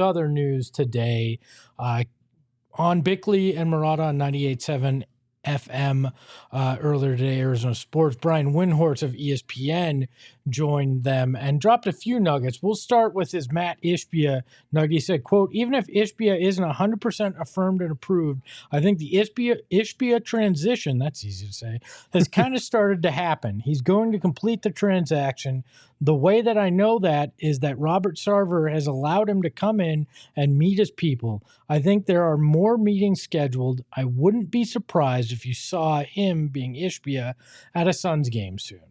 Other news today, on Bickley and Murata on 98.7 FM earlier today, Arizona Sports. Brian Windhorst of ESPN joined them and dropped a few nuggets. We'll start with his Mat Ishbia nugget. He said, quote, even if Ishbia isn't 100% affirmed and approved, I think the Ishbia transition, that's easy to say, has kind of started to happen. He's going to complete the transaction. The way that I know that is that Robert Sarver has allowed him to come in and meet his people. I think there are more meetings scheduled. I wouldn't be surprised if you saw him being Ishbia at a Suns game soon.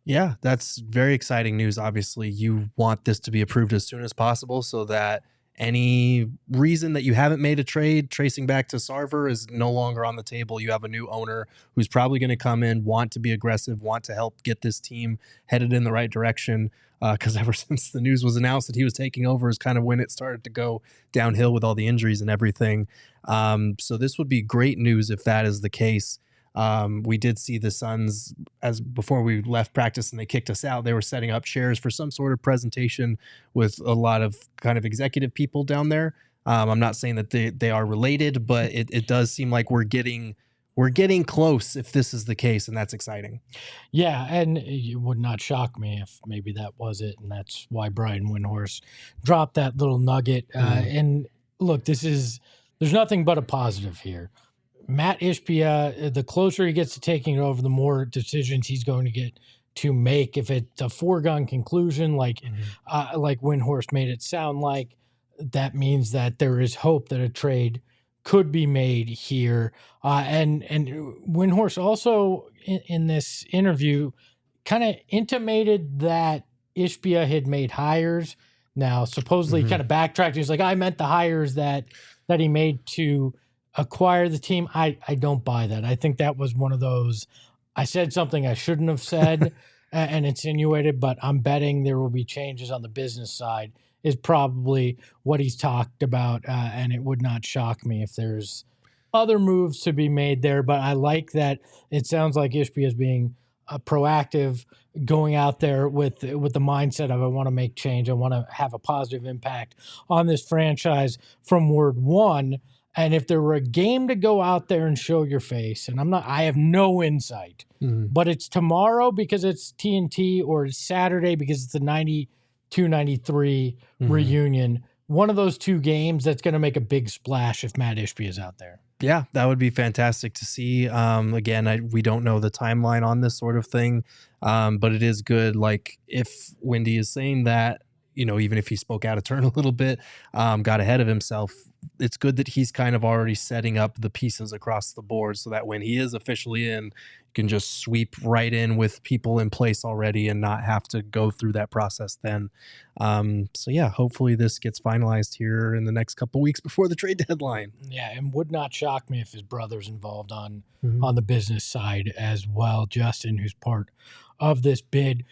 Yeah, that's very exciting news. Obviously, you want this to be approved as soon as possible so that any reason that you haven't made a trade tracing back to Sarver is no longer on the table. You have a new owner who's probably going to come in, want to be aggressive, want to help get this team headed in the right direction. Because ever since the news was announced that he was taking over is kind of when it started to go downhill with all the injuries and everything. So this would be great news if that is the case. We did see the Suns, as before we left practice and they kicked us out, they were setting up chairs for some sort of presentation with a lot of kind of executive people down there. I'm not saying that they are related, but it does seem like we're getting close if this is the case, and that's exciting. Yeah, and it would not shock me if maybe that was it, and that's why Brian Windhorst dropped that little nugget. And look, there's nothing but a positive here. Mat Ishbia, the closer he gets to taking it over, the more decisions he's going to get to make. If it's a foregone conclusion, like Windhorst made it sound like, that means that there is hope that a trade could be made here. And Windhorst also in this interview kind of intimated that Ishbia had made hires. Now, supposedly kind of backtracked. He's like, I meant the hires that he made to acquire the team. I don't buy that. I think that was one of those, I said something I shouldn't have said and insinuated, but I'm betting there will be changes on the business side is probably what he's talked about. And it would not shock me if there's other moves to be made there. But I like that it sounds like Ishbia is being proactive, going out there with the mindset of I want to make change. I want to have a positive impact on this franchise from word one. And if there were a game to go out there and show your face, and I have no insight, but it's tomorrow because it's TNT or it's Saturday because it's the 92-93 reunion. One of those two games that's going to make a big splash if Mat Ishbia is out there. Yeah, that would be fantastic to see. Again, we don't know the timeline on this sort of thing, but it is good. Like if Wendy is saying that, even if he spoke out of turn a little bit, got ahead of himself, it's good that he's kind of already setting up the pieces across the board so that when he is officially in, you can just sweep right in with people in place already and not have to go through that process then. So yeah, hopefully this gets finalized here in the next couple weeks before the trade deadline. Yeah, and would not shock me if his brother's involved on the business side as well, Justin, who's part of this bid.